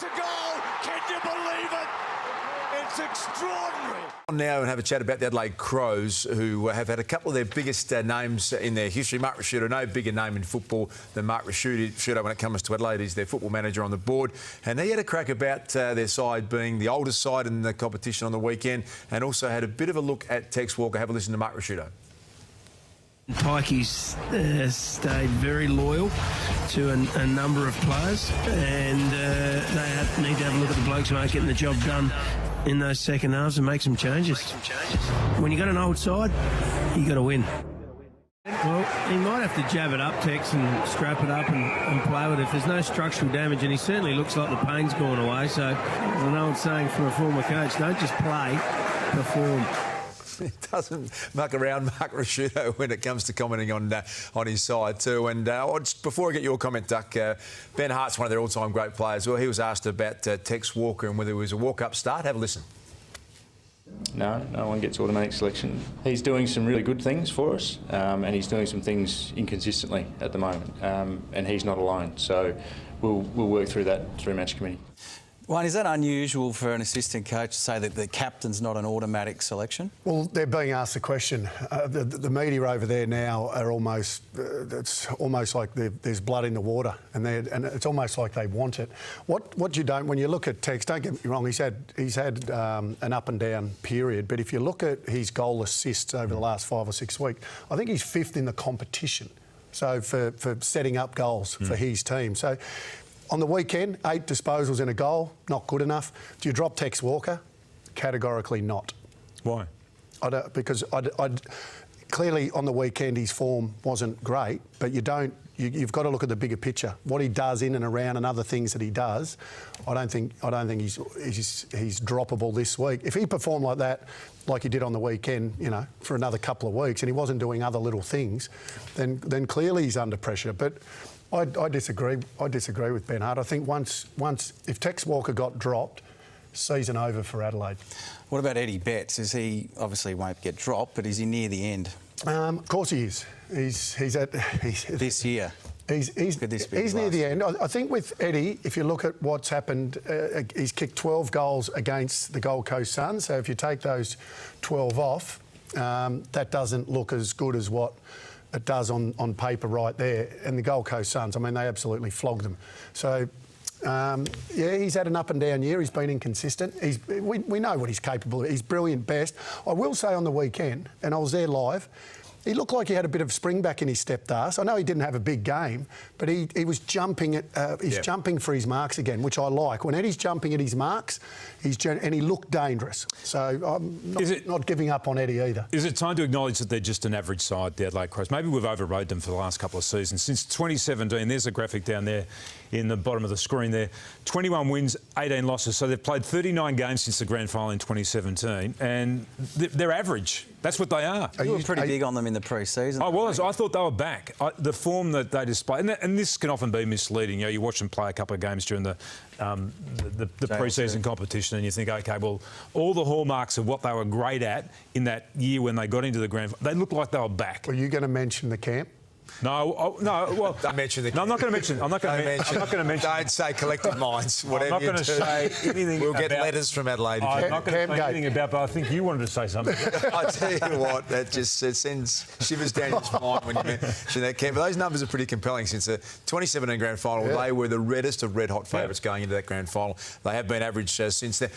It's a goal! Can you believe it? It's extraordinary. Now and have a chat about the Adelaide Crows, who have had a couple of their biggest names in their history. Mark Rashuto, no bigger name in football than Mark Rashuto when it comes to Adelaide. He's their football manager on the board. And he had a crack about their side being the oldest side in the competition on the weekend, and also had a bit of a look at Tex Walker. Have a listen to Mark Rashuto. Pikey's stayed very loyal to a number of players, and they need to have a look at the blokes who aren't getting the job done in those second halves and make some changes. When you've got an old side, you've got to win. Well, he might have to jab it up, Tex, and strap it up and play with it if there's no structural damage, and he certainly looks like the pain's gone away. So, as an old saying from a former coach, don't just play, perform. He doesn't muck around, Mark Rashuto, when it comes to commenting on his side too. And before I get your comment, Duck, Ben Hart's one of their all-time great players. Well, he was asked about Tex Walker and whether it was a walk-up start. Have a listen. No one gets automatic selection. He's doing some really good things for us, and he's doing some things inconsistently at the moment, and he's not alone. So we'll work through that through match committee. Wayne, is that unusual for an assistant coach to say that the captain's not an automatic selection? Well, they're being asked the question. The media over there now are almost, it's almost like there's blood in the water, and it's almost like they want it. What you don't, when you look at Tex, don't get me wrong, he's had an up and down period, but if you look at his goal assists over the last 5 or 6 weeks, I think he's 5th in the competition. So for setting up goals for his team. So on the weekend, 8 disposals and a goal, not good enough. Do you drop Tex Walker? Categorically not. Why? Because clearly on the weekend his form wasn't great, but you've got to look at the bigger picture. What he does in and around and other things that he does, I don't think he's droppable this week. If he performed like that, like he did on the weekend, you know, for another couple of weeks, and he wasn't doing other little things, then clearly he's under pressure. But I disagree. I disagree with Ben Hart. I think once if Tex Walker got dropped, season over for Adelaide. What about Eddie Betts? Is he obviously won't get dropped, but is he near the end? Of course he is. He's this year. He's near the end. I think with Eddie, if you look at what's happened, he's kicked 12 goals against the Gold Coast Suns. So if you take those 12 off, that doesn't look as good as what it does on paper right there. And the Gold Coast Suns, I mean, they absolutely flogged them. So, yeah, he's had an up and down year. He's been inconsistent. We know what he's capable of. He's brilliant best. I will say on the weekend, and I was there live, he looked like he had a bit of spring back in his stepped arse. I know he didn't have a big game, but he was jumping at jumping for his marks again, which I like. When Eddie's jumping at his marks, and he looked dangerous. So I'm not giving up on Eddie either. Is it time to acknowledge that they're just an average side, the Adelaide Crows? Maybe we've overrode them for the last couple of seasons. Since 2017, there's a graphic down there in the bottom of the screen there. 21 wins, 18 losses. So they've played 39 games since the grand final in 2017, and they're average. That's what they are. You were pretty big on them in the pre-season. I was. I thought they were back. The form that they display, and this can often be misleading. You know, you watch them play a couple of games during the pre-season competition, and you think, OK, well, all the hallmarks of what they were great at in that year when they got into the grand final, they looked like they were back. Were you going to mention the camp? No, no. Well, Don't mention the. No, I'm not going to mention. I'm not going to mention. Don't say collective minds. Whatever I'm not going to say anything. We'll get letters from Adelaide. I'm not going to say anything about. But I think you wanted to say something. I tell you what, that just sends shivers down your spine when you mention that camp. But those numbers are pretty compelling. Since the 2017 grand final, they were the reddest of red-hot favourites going into that grand final. They have been average since then.